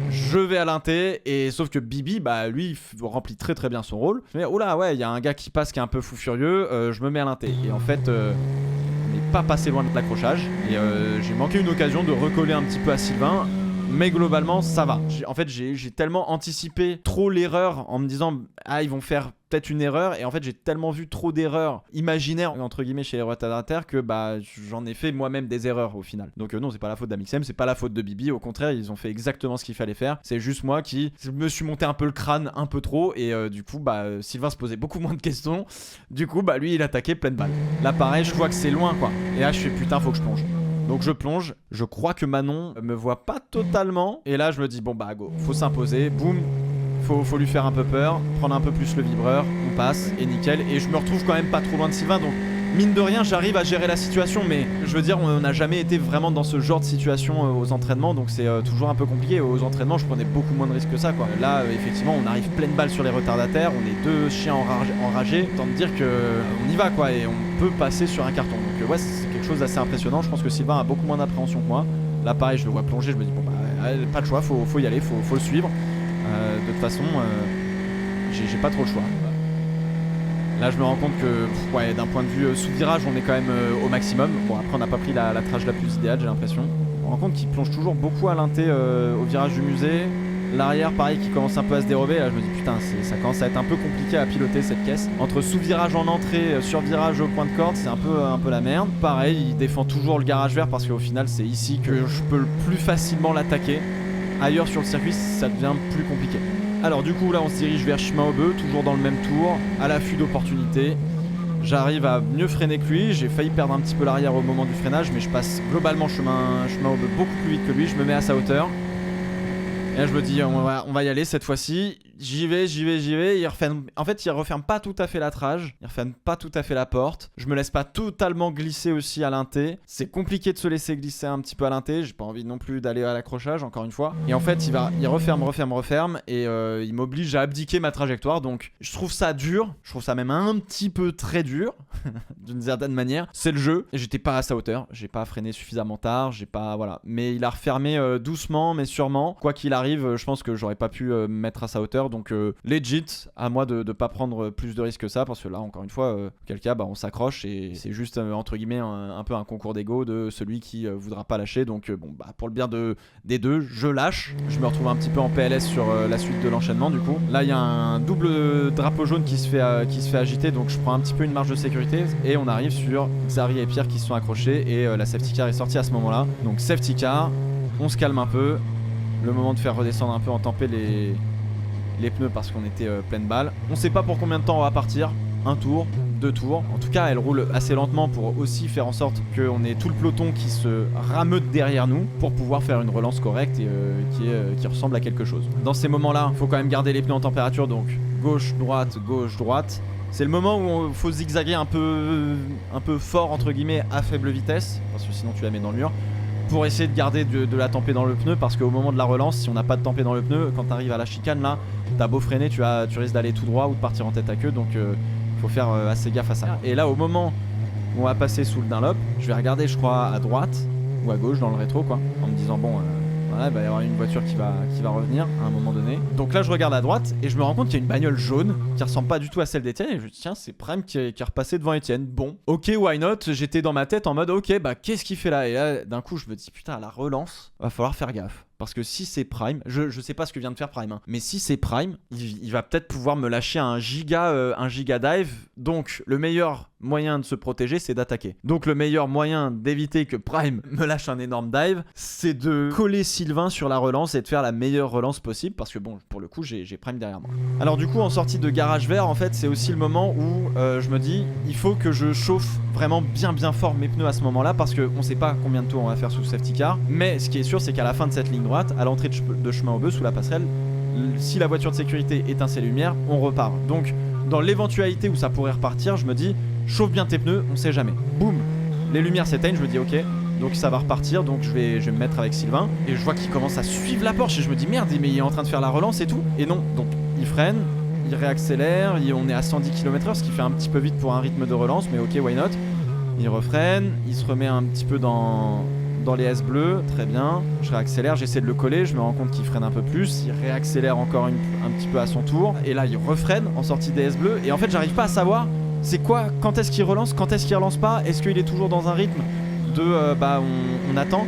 Je vais à l'inté et sauf que Bibi, bah lui, il remplit très très bien son rôle. Je me dis, oh là, ouais, il y a un gars qui passe qui est un peu fou furieux, je me mets à l'inté. Et en fait, on n'est pas passé loin de l'accrochage. Et j'ai manqué une occasion de recoller un petit peu à Sylvain. Mais globalement, ça va. En fait, j'ai tellement anticipé trop l'erreur en me disant, ah, ils vont faire peut-être une erreur. Et en fait, j'ai tellement vu trop d'erreurs imaginaires, entre guillemets, chez les retardataires que bah, j'en ai fait moi-même des erreurs au final. Donc non, c'est pas la faute d'Amixem, c'est pas la faute de Bibi. Au contraire, ils ont fait exactement ce qu'il fallait faire. C'est juste moi qui me suis monté un peu le crâne un peu trop. Et du coup, bah, Sylvain se posait beaucoup moins de questions. Du coup, bah, lui, il attaquait pleine balle. Là, pareil, je vois que c'est loin, quoi. Et là, je fais putain, faut que je plonge. Donc je plonge, je crois que Manon me voit pas totalement. Et là je me dis bon bah go, faut s'imposer, boum, faut lui faire un peu peur, prendre un peu plus le vibreur, on passe, et nickel. Et je me retrouve quand même pas trop loin de Sylvain, donc mine de rien j'arrive à gérer la situation. Mais je veux dire, on n'a jamais été vraiment dans ce genre de situation aux entraînements, donc c'est toujours un peu compliqué. Aux entraînements je prenais beaucoup moins de risques que ça quoi. Là effectivement on arrive pleine balle sur les retardataires, on est 2 chiens enragés, autant te dire que on y va quoi, et on peut passer sur un carton. Donc ouais, c'est quelque chose d'assez impressionnant. Je pense que Sylvain a beaucoup moins d'appréhension que moi. Là pareil, je le vois plonger, je me dis bon bah pas de choix, faut y aller, faut le suivre. De toute façon j'ai pas trop le choix. Là je me rends compte que ouais, d'un point de vue sous-virage on est quand même au maximum. Bon après on n'a pas pris la trage la plus idéale, j'ai l'impression. On me rend compte qu'il plonge toujours beaucoup à l'inté au virage du musée. L'arrière pareil qui commence un peu à se dérober. Là je me dis putain, ça commence à être un peu compliqué à piloter cette caisse. Entre sous-virage en entrée, sur-virage au point de corde, c'est un peu la merde. Pareil, il défend toujours le garage vert parce qu'au final c'est ici que je peux le plus facilement l'attaquer. Ailleurs sur le circuit ça devient plus compliqué. Alors du coup là on se dirige vers Chemin aux Bœufs, toujours dans le même tour, à l'affût d'opportunités. J'arrive à mieux freiner que lui, j'ai failli perdre un petit peu l'arrière au moment du freinage, mais je passe globalement chemin beaucoup plus vite que lui, je me mets à sa hauteur. Et là je me dis on va y aller cette fois-ci. J'y vais. En fait, il referme pas tout à fait la trage. Il referme pas tout à fait la porte. Je me laisse pas totalement glisser aussi à l'inté. C'est compliqué de se laisser glisser un petit peu à l'inté. J'ai pas envie non plus d'aller à l'accrochage, encore une fois. Et en fait, il referme. Et il m'oblige à abdiquer ma trajectoire. Donc, je trouve ça dur. Je trouve ça même un petit peu très dur. D'une certaine manière. C'est le jeu. Et j'étais pas à sa hauteur. J'ai pas freiné suffisamment tard. Voilà. Mais il a refermé doucement, mais sûrement. Quoi qu'il arrive, je pense que j'aurais pas pu me mettre à sa hauteur. Donc legit, à moi de pas prendre plus de risques que ça, parce que là encore une fois quel cas on s'accroche et c'est juste entre guillemets un peu un concours d'ego de celui qui voudra pas lâcher. Donc pour le bien des deux, je lâche. Je me retrouve un petit peu en PLS sur la suite de l'enchaînement. Du coup là il y a un double drapeau jaune qui se fait agiter, donc je prends un petit peu une marge de sécurité et on arrive sur Xari et Pierre qui se sont accrochés et la safety car est sortie à ce moment là. Donc safety car, on se calme un peu, le moment de faire redescendre un peu, en temper les pneus parce qu'on était pleine balle. On sait pas pour combien de temps on va partir. Un tour, 2 tours. En tout cas, elle roule assez lentement pour aussi faire en sorte qu'on ait tout le peloton qui se rameute derrière nous pour pouvoir faire une relance correcte et qui ressemble à quelque chose. Dans ces moments-là, il faut quand même garder les pneus en température. Donc gauche, droite, gauche, droite. C'est le moment où il faut zigzaguer un peu fort entre guillemets à faible vitesse parce que sinon tu la mets dans le mur. Pour essayer de garder de la tempée dans le pneu, parce qu'au moment de la relance, si on n'a pas de tempée dans le pneu, quand tu arrives à la chicane là, t'as beau freiner, tu risques d'aller tout droit ou de partir en tête à queue, donc faut faire assez gaffe à ça. Et là au moment où on va passer sous le Dunlop, je vais regarder je crois à droite ou à gauche dans le rétro quoi, en me disant bon voilà, il va y avoir une voiture qui va revenir à un moment donné. Donc là je regarde à droite et je me rends compte qu'il y a une bagnole jaune qui ressemble pas du tout à celle d'Etienne et je me dis tiens c'est Prime qui est repassé devant Etienne. Bon ok why not, j'étais dans ma tête en mode ok qu'est-ce qu'il fait là. Et là d'un coup je me dis putain à la relance va falloir faire gaffe. Parce que si c'est Prime, je sais pas ce que vient de faire Prime, hein, mais si c'est Prime, il va peut-être pouvoir me lâcher un giga dive. Donc le meilleur moyen de se protéger, c'est d'attaquer. Donc le meilleur moyen d'éviter que Prime me lâche un énorme dive, c'est de coller Sylvain sur la relance et de faire la meilleure relance possible. Parce que bon, pour le coup, j'ai Prime derrière moi. Alors du coup, en sortie de garage vert, en fait, c'est aussi le moment où je me dis, il faut que je chauffe vraiment bien fort mes pneus à ce moment-là, parce qu'on sait pas combien de tours on va faire sous safety car. Mais ce qui est sûr, c'est qu'à la fin de cette ligne droite, à l'entrée de chemin au bœuf sous la passerelle, si la voiture de sécurité éteint ses lumières, on repart. Donc dans l'éventualité où ça pourrait repartir, je me dis chauffe bien tes pneus, on sait jamais. Boum, les lumières s'éteignent, je me dis ok, donc ça va repartir, donc je vais me mettre avec Sylvain et je vois qu'il commence à suivre la Porsche et je me dis merde, mais il est en train de faire la relance et tout. Et non, donc il freine, il réaccélère, on est à 110 km/h, ce qui fait un petit peu vite pour un rythme de relance, mais ok why not. Il refreine, il se remet un petit peu dans les S bleus, très bien. Je réaccélère, j'essaie de le coller, je me rends compte qu'il freine un peu plus, il réaccélère encore un petit peu à son tour, et là il refreine en sortie des S bleus, et en fait j'arrive pas à savoir c'est quoi, quand est-ce qu'il relance, quand est-ce qu'il relance pas, est-ce qu'il est toujours dans un rythme de on attend.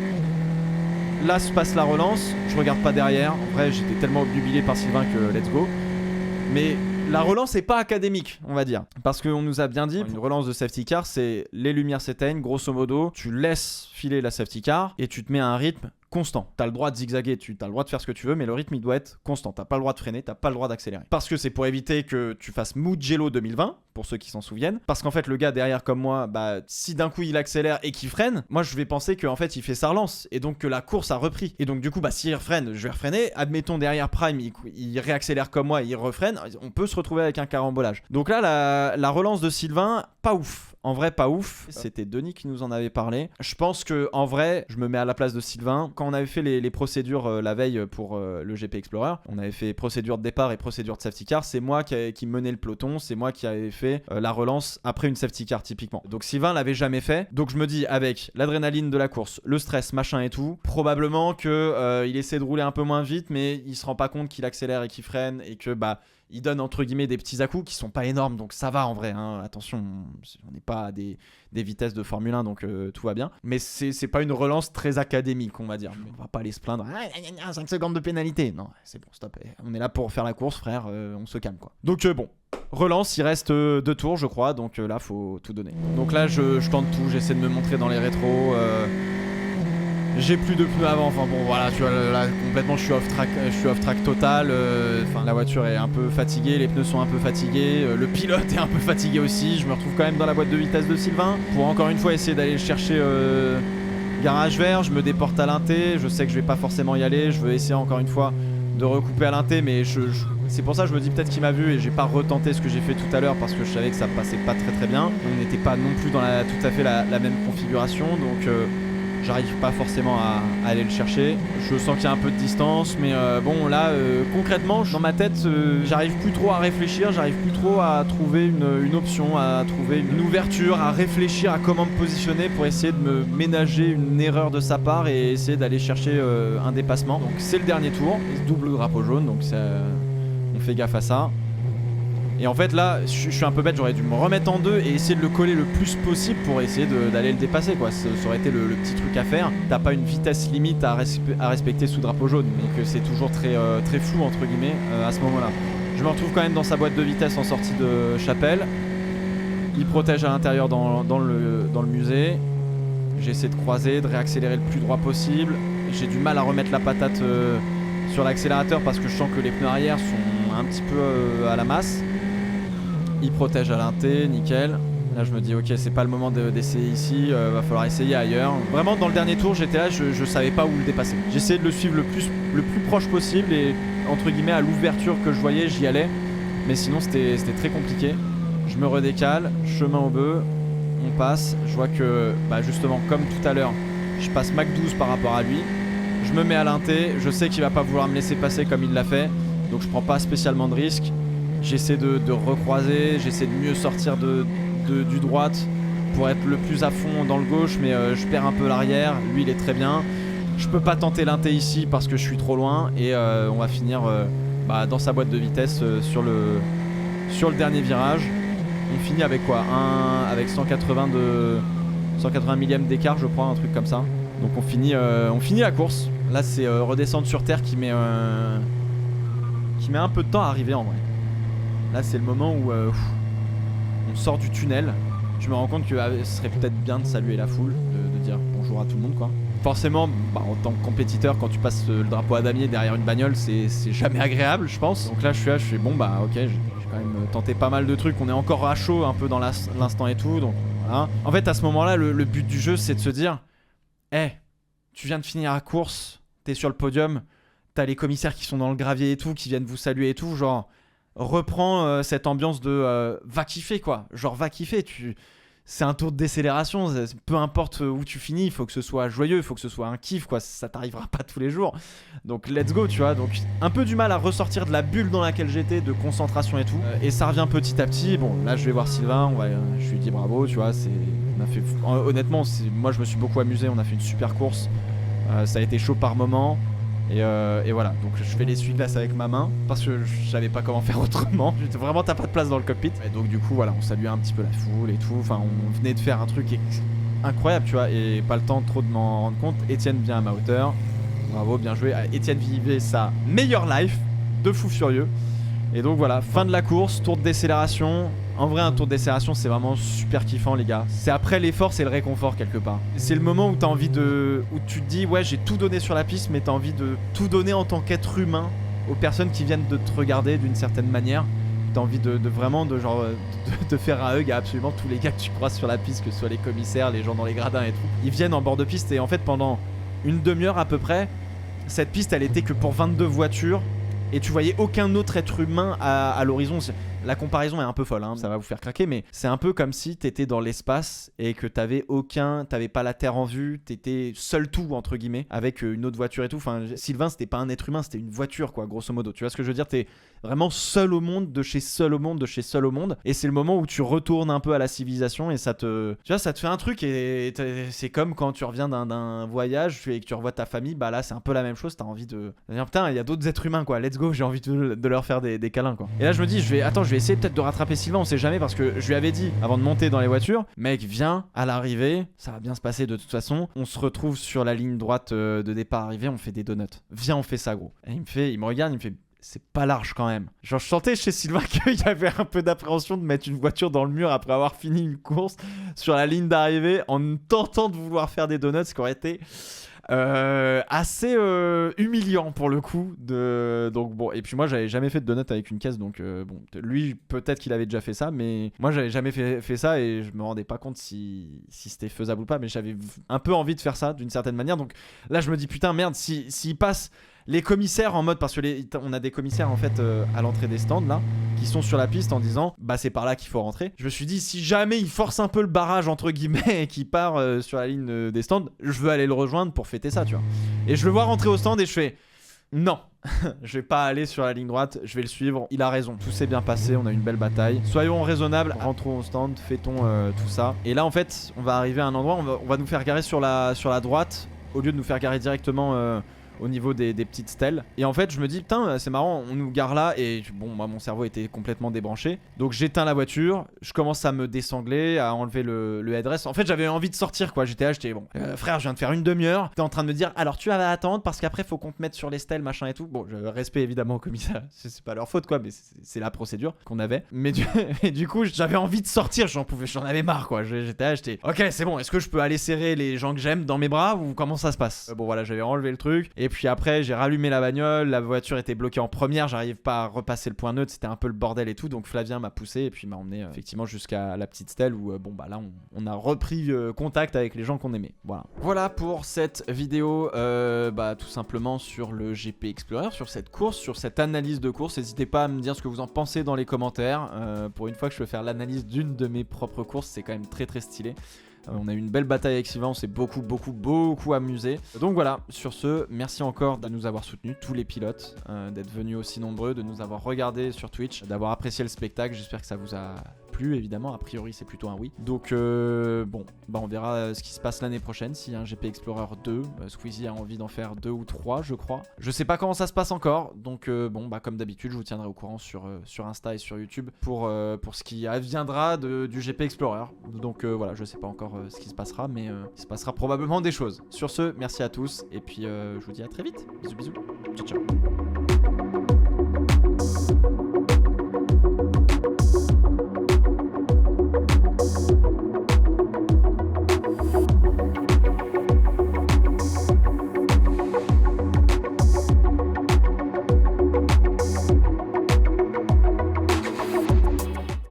Là se passe la relance, je regarde pas derrière, en vrai j'étais tellement obnubilé par Sylvain que let's go. Mais la relance est pas académique, on va dire. Parce qu'on nous a bien dit, une relance de safety car, c'est les lumières s'éteignent, grosso modo, tu laisses filer la safety car et tu te mets à un rythme constant. T'as le droit de zigzaguer, t'as le droit de faire ce que tu veux, mais le rythme il doit être constant. T'as pas le droit de freiner, t'as pas le droit d'accélérer. Parce que c'est pour éviter que tu fasses Mugello 2020, pour ceux qui s'en souviennent. Parce qu'en fait, le gars derrière comme moi, si d'un coup il accélère et qu'il freine, moi je vais penser qu'en fait il fait sa relance et donc que la course a repris. Et donc du coup, s'il refreine, je vais refreiner. Admettons derrière Prime, il réaccélère comme moi et il refreine, on peut se retrouver avec un carambolage. Donc là, la relance de Sylvain, pas ouf. En vrai, pas ouf. C'était Denis qui nous en avait parlé. Je pense que en vrai, je me mets à la place de Sylvain. Quand on avait fait les procédures la veille pour le GP Explorer, on avait fait procédure de départ et procédure de safety car. C'est moi qui menais le peloton. C'est moi qui avais fait la relance après une safety car typiquement. Donc Sylvain l'avait jamais fait. Donc je me dis avec l'adrénaline de la course, le stress, machin et tout, probablement que il essaie de rouler un peu moins vite, mais il se rend pas compte qu'il accélère et qu'il freine et que il donne entre guillemets des petits à-coups qui sont pas énormes, donc ça va en vrai, hein. Attention, on n'est pas à des vitesses de Formule 1, donc tout va bien. Mais c'est pas une relance très académique, on va dire. On va pas aller se plaindre, 5 secondes de pénalité. Non, c'est bon, stop. On est là pour faire la course, frère, on se calme quoi. Donc bon, relance, il reste 2 tours je crois, donc là faut tout donner. Donc là je tente tout, j'essaie de me montrer dans les rétros. J'ai plus de pneus avant, enfin bon voilà, tu vois là complètement je suis off track total. Enfin la voiture est un peu fatiguée, les pneus sont un peu fatigués, le pilote est un peu fatigué aussi. Je me retrouve quand même dans la boîte de vitesse de Sylvain pour encore une fois essayer d'aller chercher garage vert. Je me déporte à l'inté, je sais que je vais pas forcément y aller, je veux essayer encore une fois de recouper à l'inté, mais c'est pour ça que je me dis peut-être qu'il m'a vu et j'ai pas retenté ce que j'ai fait tout à l'heure parce que je savais que ça passait pas très bien. On n'était pas non plus dans tout à fait la même configuration, donc j'arrive pas forcément à aller le chercher. Je sens qu'il y a un peu de distance, mais bon là concrètement dans ma tête j'arrive plus trop à réfléchir, j'arrive plus trop à trouver une option, à trouver une ouverture, à réfléchir à comment me positionner pour essayer de me ménager une erreur de sa part et essayer d'aller chercher un dépassement. Donc c'est le dernier tour, double drapeau jaune, donc on fait gaffe à ça. Et en fait là, je suis un peu bête, j'aurais dû me remettre en deux et essayer de le coller le plus possible pour essayer d'aller le dépasser quoi. Ça aurait été le petit truc à faire. T'as pas une vitesse limite à respecter sous drapeau jaune, donc c'est toujours très flou entre guillemets à ce moment-là. Je me retrouve quand même dans sa boîte de vitesse en sortie de chapelle. Il protège à l'intérieur dans le musée. J'essaie de croiser, de réaccélérer le plus droit possible. J'ai du mal à remettre la patate sur l'accélérateur parce que je sens que les pneus arrière sont un petit peu à la masse. Il protège à l'inté, nickel. Là je me dis ok c'est pas le moment d'essayer ici, va falloir essayer ailleurs. Vraiment dans le dernier tour j'étais là, je savais pas où le dépasser. J'essayais de le suivre le plus proche possible et entre guillemets à l'ouverture que je voyais j'y allais. Mais sinon c'était très compliqué. Je me redécale, chemin au bœuf, on passe. Je vois que justement comme tout à l'heure je passe Mach 12 par rapport à lui. Je me mets à l'inté, je sais qu'il va pas vouloir me laisser passer comme il l'a fait. Donc je prends pas spécialement de risque. J'essaie de recroiser, j'essaie de mieux sortir du droite pour être le plus à fond dans le gauche, mais je perds un peu l'arrière. Lui il est très bien. Je peux pas tenter l'inté ici parce que je suis trop loin et on va finir dans sa boîte de vitesse sur le dernier virage. On finit avec quoi avec 180 millième d'écart je crois, un truc comme ça. Donc on finit la course. Là c'est redescendre sur terre qui met un peu de temps à arriver en vrai. Là c'est le moment où on sort du tunnel. Je me rends compte que ce serait peut-être bien de saluer la foule, de dire bonjour à tout le monde quoi. Forcément en tant que compétiteur quand tu passes le drapeau à damier derrière une bagnole c'est jamais agréable je pense. Donc là je suis bon ok j'ai quand même tenté pas mal de trucs. On est encore à chaud un peu dans l'instant et tout. Donc voilà. En fait à ce moment là le but du jeu c'est de se dire tu viens de finir la course, t'es sur le podium, t'as les commissaires qui sont dans le gravier et tout, qui viennent vous saluer et tout, genre reprends cette ambiance de va kiffer quoi, genre va kiffer, c'est un tour de décélération, peu importe où tu finis, il faut que ce soit joyeux, il faut que ce soit un kiff quoi, ça t'arrivera pas tous les jours, donc let's go tu vois. Donc un peu du mal à ressortir de la bulle dans laquelle j'étais, de concentration et tout, et ça revient petit à petit. Bon là je vais voir Sylvain, je lui dis bravo tu vois, honnêtement moi je me suis beaucoup amusé, on a fait une super course, ça a été chaud par moment. Et voilà, donc je fais l'essuie-glace avec ma main parce que je savais pas comment faire autrement. Vraiment, t'as pas de place dans le cockpit. Et donc, du coup, voilà, on saluait un petit peu la foule et tout. Enfin, on venait de faire un truc incroyable, tu vois, et pas le temps trop de m'en rendre compte. Etienne vient à ma hauteur. Bravo, bien joué. Etienne vivait sa meilleure life de fou furieux. Et donc, voilà, fin de la course, tour de décélération. En vrai, un tour de décélération, c'est vraiment super kiffant, les gars. C'est après l'effort, c'est le réconfort quelque part. C'est le moment où t'as envie où tu te dis, ouais, j'ai tout donné sur la piste, mais t'as envie de tout donner en tant qu'être humain aux personnes qui viennent de te regarder d'une certaine manière. T'as envie de vraiment de faire un hug à absolument tous les gars que tu croises sur la piste, que ce soit les commissaires, les gens dans les gradins et tout. Ils viennent en bord de piste et en fait, pendant une demi-heure à peu près, cette piste, elle était que pour 22 voitures. Et tu voyais aucun autre être humain à l'horizon. La comparaison est un peu folle, hein, ça va vous faire craquer, mais c'est un peu comme si t'étais dans l'espace et que t'avais pas la Terre en vue, t'étais seul tout entre guillemets, avec une autre voiture et tout. Enfin, Sylvain c'était pas un être humain, c'était une voiture quoi, grosso modo. Tu vois ce que je veux dire? T'es vraiment seul au monde, de chez seul au monde, de chez seul au monde. Et c'est le moment où tu retournes un peu à la civilisation et ça te fait un truc. Et c'est comme quand tu reviens d'un voyage et que tu revois ta famille, bah là c'est un peu la même chose. T'as envie de dire putain, il y a d'autres êtres humains quoi, let's go, j'ai envie de leur faire des câlins quoi. Et là je me dis, je vais essayer peut-être de rattraper Sylvain, on sait jamais, parce que je lui avais dit avant de monter dans les voitures, mec viens à l'arrivée, ça va bien se passer de toute façon, on se retrouve sur la ligne droite de départ arrivée, on fait des donuts, viens on fait ça gros. Et il me regarde, il me fait c'est pas large quand même. Genre je sentais chez Sylvain qu'il y avait un peu d'appréhension de mettre une voiture dans le mur après avoir fini une course sur la ligne d'arrivée en tentant de vouloir faire des donuts, ce qui aurait été Assez humiliant pour le coup. Donc bon, et puis moi j'avais jamais fait de donut avec une caisse, donc bon, lui peut-être qu'il avait déjà fait ça, mais moi j'avais jamais fait ça et je me rendais pas compte si c'était faisable ou pas, mais j'avais un peu envie de faire ça d'une certaine manière. Donc là je me dis putain merde, s'il passe les commissaires en mode, parce que on a des commissaires en fait à l'entrée des stands là qui sont sur la piste en disant bah c'est par là qu'il faut rentrer. Je me suis dit si jamais il force un peu le barrage entre guillemets et qu'il part sur la ligne des stands, je veux aller le rejoindre pour fêter ça, tu vois. Et je le vois rentrer au stand et je fais non, je vais pas aller sur la ligne droite, je vais le suivre. Il a raison, tout s'est bien passé, on a eu une belle bataille. Soyons raisonnables, rentrons au stand, fêtons tout ça. Et là en fait on va arriver à un endroit, on va nous faire garer sur la droite au lieu de nous faire garer directement au niveau des petites stèles. Et en fait je me dis putain c'est marrant, on nous gare là et bon moi mon cerveau était complètement débranché. Donc j'éteins la voiture, je commence à me désangler, à enlever le headrest. En fait j'avais envie de sortir quoi, j'étais bon frère je viens de faire une demi-heure, t'es en train de me dire alors tu vas attendre parce qu'après faut qu'on te mette sur les stèles machin et tout. Bon respect évidemment au commissaire, c'est pas leur faute quoi, mais c'est la procédure qu'on avait. Mais du coup j'avais envie de sortir, j'en avais marre quoi. J'étais ok c'est bon, est-ce que je peux aller serrer les gens que j'aime dans mes bras ou comment ça se passe? Bon voilà j'avais enlevé le truc. Et puis après j'ai rallumé la bagnole, la voiture était bloquée en première, j'arrive pas à repasser le point neutre, c'était un peu le bordel et tout, donc Flavien m'a poussé et puis m'a emmené effectivement jusqu'à la petite stèle où bon bah là on a repris contact avec les gens qu'on aimait. Voilà pour cette vidéo bah tout simplement sur le GP Explorer, sur cette course, sur cette analyse de course. N'hésitez pas à me dire ce que vous en pensez dans les commentaires. Pour une fois que je peux faire l'analyse d'une de mes propres courses, c'est quand même très très stylé. On a eu une belle bataille avec Sylvain, on s'est beaucoup amusé. Donc voilà, sur ce, merci encore de nous avoir soutenus, tous les pilotes, d'être venus aussi nombreux, de nous avoir regardés sur Twitch, d'avoir apprécié le spectacle. J'espère que ça vous a plu, évidemment. A priori, c'est plutôt un oui. Donc bon, bah on verra ce qui se passe l'année prochaine. S'il y a un GP Explorer 2, Squeezie a envie d'en faire 2 ou 3, je crois. Je sais pas comment ça se passe encore, donc bon, bah comme d'habitude, je vous tiendrai au courant sur Insta et sur YouTube pour ce qui adviendra du GP Explorer. Donc voilà, je sais pas encore ce qui se passera, mais il se passera probablement des choses. Sur ce, merci à tous, et puis je vous dis à très vite. Bisous bisous. Ciao ciao.